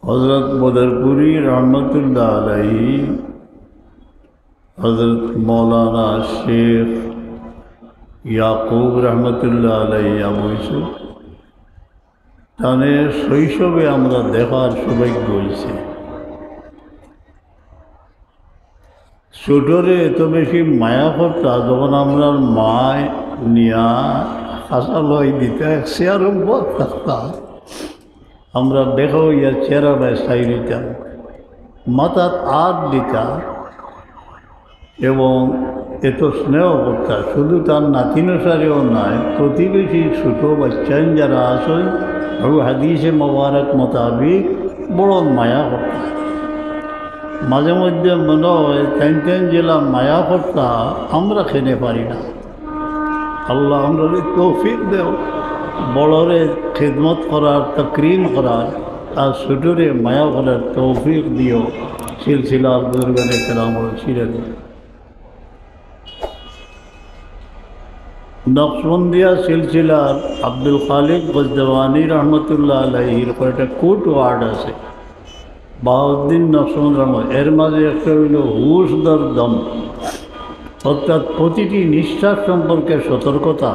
हज़रत बदरपुरी रहमतुल्लाह अलैहि हज़रत मौलाना शेख याकूब रहमतुल्लाह अलैहि আবু ইউসুফ তাদের শৈশবে আমরা দেখার সৌভাগ্য হয়েছে। ছোটরে এত বেশি মায়া করতা, যখন আমরা মায় নিয়া হাসা লই দিতে এক চেয়ারের উপর থাকতাম, আমরা দেখা হইয়া চেহারাটায় চাই দিতাম, মাথাত আট দিতাম এবং এত স্নেহ করতাম। শুধু তার নাতিনসারেও নয়, প্রতিবেশী ছোটো বাচ্চান যারা আসেন আর হাদিসে মোবারক মোতাবিক বড় মায়া করতাম। মাঝে মধ্যে মনে হয় তেন তেন জেলা মায়া করতা আমরা খেতে পারি না। আল্লাহ আমরা তৌফিক দেও বড়রে খিদমত করার, তকরিম করার, আর ছোটরে মায়া করার তৌফিক দিও। সিলসিলার বুজুর্গানে কেরাম ছিলেন। নকশবন্দিয়া সিলসিলার আব্দুল খালিক গজদাওয়ানি রহমতুল্লাহ আলাইহির কয়েকটা কোট ওয়ার্ড আছে, বাউদ্দিন নকশবন্দ রহমত। এর মাঝে একটা হইল হুশ দর দম, অর্থাৎ প্রতিটি নিঃশ্বাস সম্পর্কে সতর্কতা।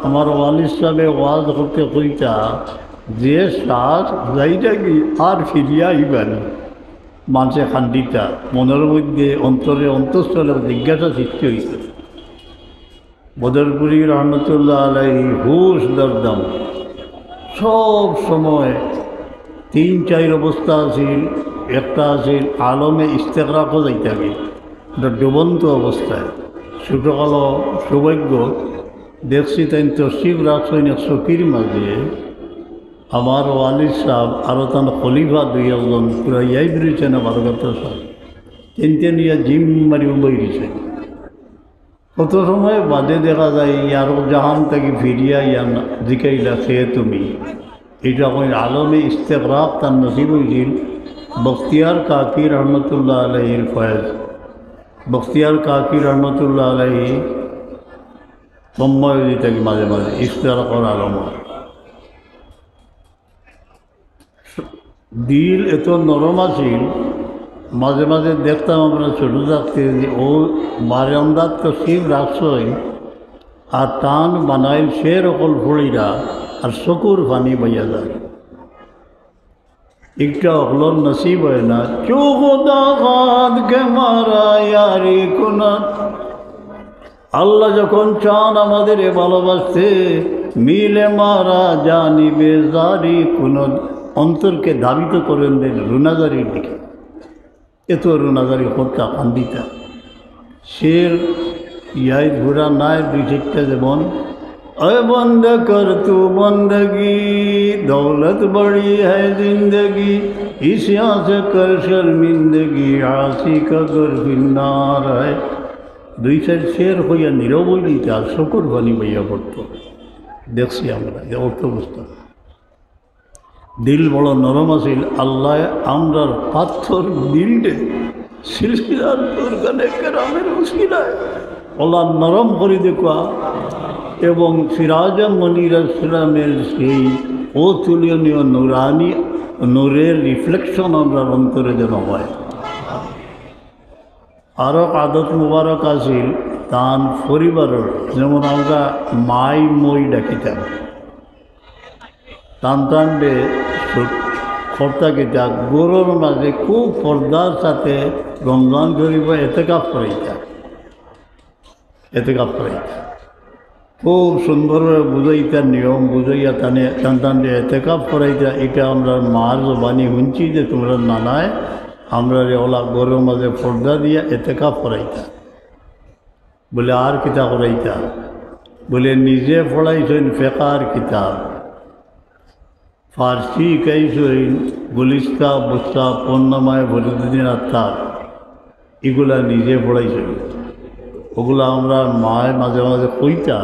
আমার ওয়ালিদ সাহেবে ওয়াজ করতে কইতা যে শ্বাস যাইটা কি আর ফিরিয়া আইবেন, মানুষে খান্ডিতা মনের মধ্যে অন্তরে অন্তঃস্থলে জিজ্ঞাসা সৃষ্টি হইত। বদরপুরি রহমতুল্লাহ আলাইহি হুশ দরদম সব সময় 3-4 অবস্থা আছিল। একটা আছিল আলমে ইস্তেগরাকও যাইতে হবে, এটা ডুবন্ত অবস্থায়। ছোটকালো সৌভাগ্য দেখছি তাই তসিফ রাখছেন এক চকির মাঝে আমার ওয়ালিদ সাহেব আরও তার খলিফা 2-1 পুরা ইয়াই বেরিয়েছেন আমার কথা সাহেব তিনটে নিয়ে জিম মারি বেরিয়েছেন। কত সময় বাদে দেখা যায় ইয়ার জাহান থেকে ফিরিয়া ইয়ান জিকাইলা খেয়ে তুমি এটা কই আলমে ইস্তেগরাক তার নসিব হয়েছিল। বখতিয়ার কাকি রহমতুল্লাহ আলাইহির ফয়েজ, বখতিয়ার কাকি রহমতুল্লাহ আলাইহি সম্ময় দিতে মাঝে মাঝে ইস্তেগরাকর আলম। দিল এত নরম আছিল, মাঝে মাঝে দেখতাম আমরা ছোটো থাকতে ও বারান্দার তো শিব রাখছই আর টান বানাইল সে রকল ফুড়িরা আর চকুর পানি বইয়া যায়। একটা অকলর নসিব হয় না। চোখ দাগে মারা ইয়ারি কোনাত, আল্লাহ যখন চান আমাদের ভালোবাসতে মিলে মারা জানিবে জারি কোনাত, অন্তরকে ধাবিত করেন দেন রুনাজারির দিকে। এত রুনাজারি করতা কান্দিতা শের ইয়াই ঘোরা নাই 2-4টা যেমন अय बंद कर तू बंदगी दौलत बड़ी है जिंदगी इस यहाँ से कर शर्मिंदगी आसी का कर फिन्नार है। 2-4 शेर হইয়া নীরব হইতে আর শকুর বাণী বইয়া পড়ত। দেখছি আমরা যে অর্থ বুঝতাম। দিল বড় নরম আছিল। আল্লাহ আমরার পাথর দিলটে সিলসিলার দুর্গানে কেরামের উসিলায় আল্লাহ নরম করে দেখা এবং সিরাজ মনির ইসলামের সেই অতুলনীয় নুরানি নূরের রিফ্লেকশন আমরা অন্তরে যেন হয়। আরও আদত মুবারক আছিল তান পরিবারের, যেমন আমরা মাই মই ডাকিতাম। টান টানবে খর্তা গীতা গরুর মাঝে খুব পর্দার সাথে রমজান করিব এতেকাপ করাইতা, এতেকাপ করাইতা খুব সুন্দরভাবে বুঝাইতার নিয়ম বুঝাইয়া টানে টান টানবে এতেকাপ করাইতা। এটা আমরা মার জবানি শুনছি যে তোমরা নানায় আমরা ওলা গরুর মাঝে পর্দা দিয়া এতেকাপ করাইতা। বলে আর কিতাব করাইতা, বলে নিজে পড়াইছেন ফেকার কিতাব, ফার্সি কাইছেন গুলিস্তা বুস্তা পূর্ণমায় ফরিদুদ্দিন আত্মার, এগুলা নিজে পড়াইছেন। ওগুলো আমরা মায়ের মাঝে মাঝে কইতা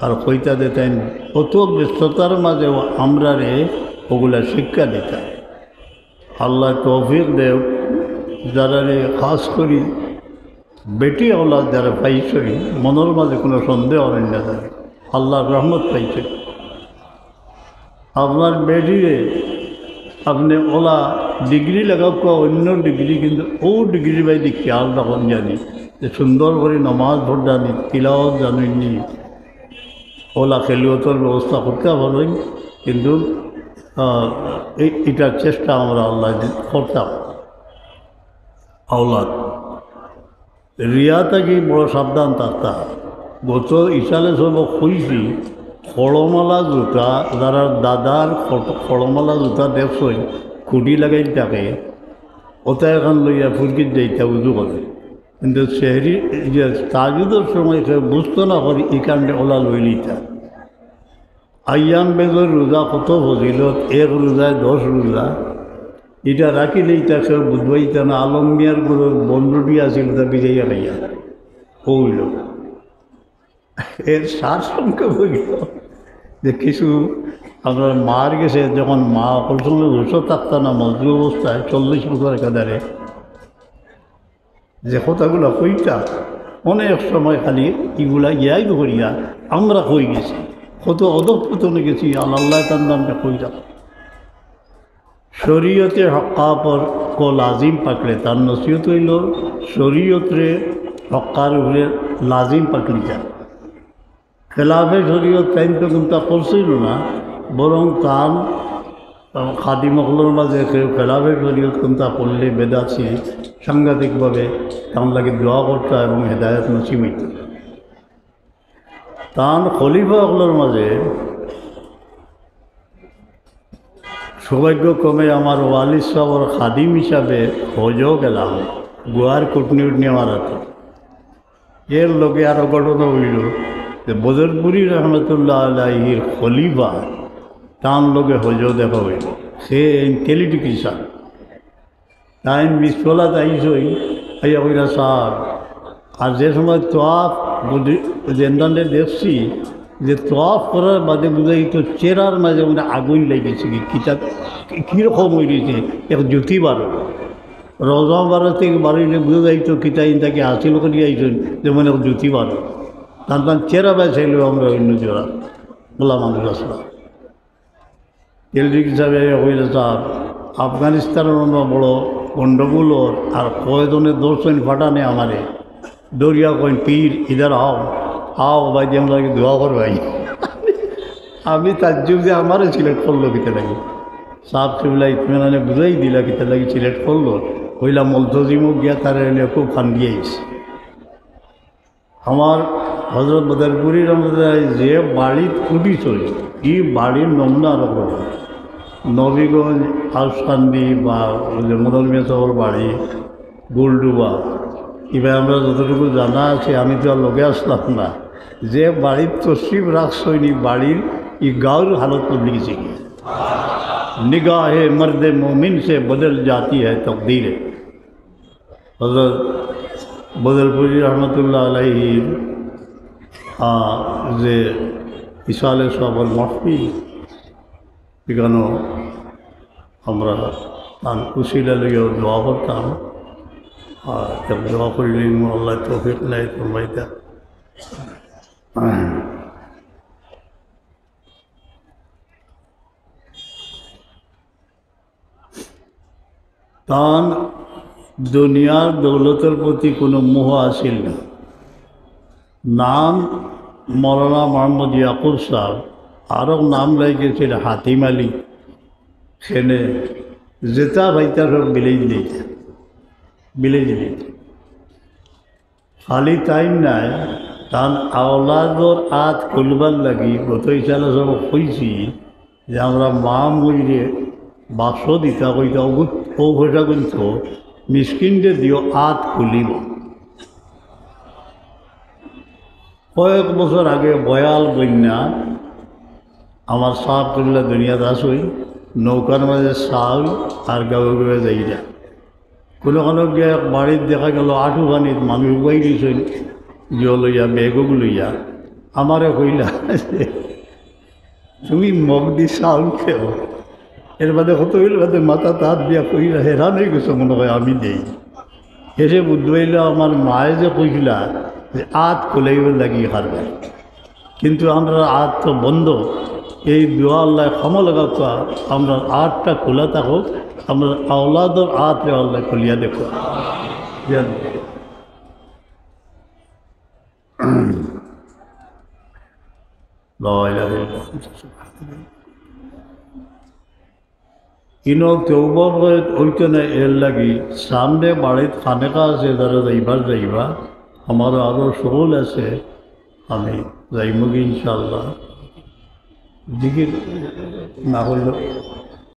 আর কইতা দিতেন। কত ব্যস্ততার মাঝেও আমরা রে ওগুলা শিক্ষা দিতাম। আল্লাহ তৌফিক দেব যারা রে খাস করি বেটি আওলাদ যারা পাইছই মনের মাঝে কোনো সন্দেহ হয় না, আল্লাহর রহমত পাইছে। আপনার বেটিরে আপনি ওলা ডিগ্রি লাগাও অন্য ডিগ্রি, কিন্তু ও ডিগ্রি বাইদি খেয়াল রাখুন জানি যে সুন্দর করে নমাজ ভোট জানি, তিলাওয়াত জানেননি, ওলা খেলিওতর ব্যবস্থা করতে পারেন। কিন্তু এটার চেষ্টা আমরা আল্লাহ করতাম। আওলাদ রিয়া থেকে বড় সাবধান থাকতাম। গত ইসালে সব খুঁজছি খড়মালা জুতা, যারা দাদার খড়মালা জুতা দেখছই খুঁটি লাগাই থাকে, ওটা এখন লইয়া ফুরকির যাইতা উজু করে। কিন্তু শহরি যে তাজুদের সময় সে বুঝতো না করি এই কারণে ওলা লই লিতা। আয়াম বেজর রোজা কত ফজিলত, এক রোজায় 10 রোজা, এটা রাখিলেই তাকে বুঝবাইতা না। আলমিয়ার গুলোর বন্ধুটি আছিল তা বিজাইয়া খাইয়া হইল। এর সার সংখ্যা হইল যে কিছু আপনার মার গেছে, যখন মা অকল সঙ্গে ঘুষো থাকতো না মজদুর অবস্থায় 40 বছর একাধারে, যে কথাগুলো কইতা অনেক সময় খালি এগুলা ইয়াই করিয়া আমরা কই গেছি, কত অধঃপতনে গেছি। আল্লাহ তার নামটা কইতা শরীয়তে হক্কাপর কো লাজিম পাকড়ে, তার নসিহত হইল শরীয়তরে হক্কার উপরে লাজিম পাকড়ি যায়। খেলাফে শরীয়ত টাইম তো কিন্তু করছিল না, বরং তার খাদিমকলোর মাঝে কেউ খেলাফে শরীয়ত কিন্তু করলে বেদাছি সাংঘাতিকভাবে তার লাগে দোয়া করতে এবং হেদায়ত নসিব হইত। তার খলিফাগুলোর মাঝে সৌভাগ্যক্রমে আমার ওয়ালিদ সাহর খাদিম হিসাবে হজও গেলাম, গোয়ার কুটনি উটনি আমার হাতে। এর লোকে আরও ঘটনা হইল যে বদরপুরি রহমতুল্লাহ আলাইহির খলিফা তার লোকে হজও দেখা হইল। সে টেলিটিকিশান টাইম বিশ্বলা তাইছই আইয়া কইরা সার। আর যে সময় তোয়াফ জেন্দানে দেখছি যে তোয়াফ করার বাদে বুঝাই তো চেরার মাঝে মানে আগুন লেগেছে, কিতাব কীরকম হয়েছে এক জ্যোতি বারো রজা বারো থেকে বাড়িলে বুঝে যাইতো কিতাইন তাকে হাসিল করে আইছেন যেমন এক জ্যোতি বারো তার চেরা বেছাইল। আমরা অন্য জোড়া বললাম মানুষ আসলাম এলডিক হিসাবে হইলে সাহেব আফগানিস্তানের বড় গণ্ডগোলর আর কয়জনের দর্শন ফাটানে আমারে দরিয়া কইন পীর ইধার আও ভাই দিয়ে আমরা দোয়া কর ভাই। আমি তার যুগ যে আমারও সিলেক্ট করলো কিতে লাগে, সাপ সেগুলা ইতমেনানে বুঝাই দিলা কিতে লাগে সিলেক্ট করলো। হইলা মলতজিমও গিয়া তার এলে খুব ফান দিয়েছে। আমার হজরত বদরপুরি রহমতুল্লাহ যে বাড়ির উঠিছিল এই বাড়ির নমুনা রকম নবীগঞ্জ আউসকান্দি বা মদলমিয়া শহর বাড়ি গোলডুবা, এবার আমরা যতটুকু জানা আছে, আমি তো আর লগে আসলাম না, যে বাড়ির তসরিফ রাখছনি বাড়ির ই গাঁর হালত বদলিয়েছে কি নিগাহে মর্দে মোমিন সে বদল जाती है तकदीर। হযরত বদরপুরি রহমতুল্লাহ আলাইহির যে ইসালে সবর মাহফিল এখানে আমরা তার উসিলা লইয়া দোয়া করতাম। আর দোয়া করলে আল্লাহ তৌফিক নাই ফরমাইতা। তার দুনিয়ার দৌলতের প্রতি কোনো মোহ আসিল না। নাম মৌলানা মোহাম্মদ ইয়াকুব সাহেব, আরও নাম লাগিয়েছিল হাতিম আলী। সেনে যেটা ভাইতা সব বিলেজ দিয়েছে, বিলেজ দিয়েছে। খালি টাইম নাই, তার আওলাদর আত খুলবার লাগি গত হিসাবে সব কইছি যে আমরা মা মরিয়ে বাক্স দিতা কইতা ও ঘটা কিন্তু মিসকিনকে দিও আত খুলিব। কয়েক বছর আগে বয়াল বন্যা আমার সাপ করলে দুনিয়াতে আসই, নৌকার মাঝে চাউল আর গাঁৱে গাঁৱে যাই যা। কোনো কোনো গিয়ে বাড়ির দেখা গেল আঠু পানিত মানুষ উবাই দিয়েছেন জিও লইয়া বেগক লইয়া। আমারে কইলা তুমি মগ দি চাউল খেও। এর বাদে কত হইল বাদে মাথা তাত দিয়া কইলা হেরান হয়ে গেছে মনে হয় আমি দেই। এসে বুঝবাইল আমার মায়ে যে কইলা যে আত খুলেইব লাগি হারবে, কিন্তু আমরা আত তো বন্ধ। এই দোয়া আল্লাহ ক্ষমা লাগাতো আমরা আটটা খোলা থাকুক আমরা আওলাদর আটরে আল্লাহ খুলিয়া দেখো ইনক তৌবা ওইটা না এর লাগি সামনে বাড়িত খানেকা আছে যারা যাইবা আমারও আরও সকল আছে আমি যাইমগি ইনশাল্লাহ দিকে না হইল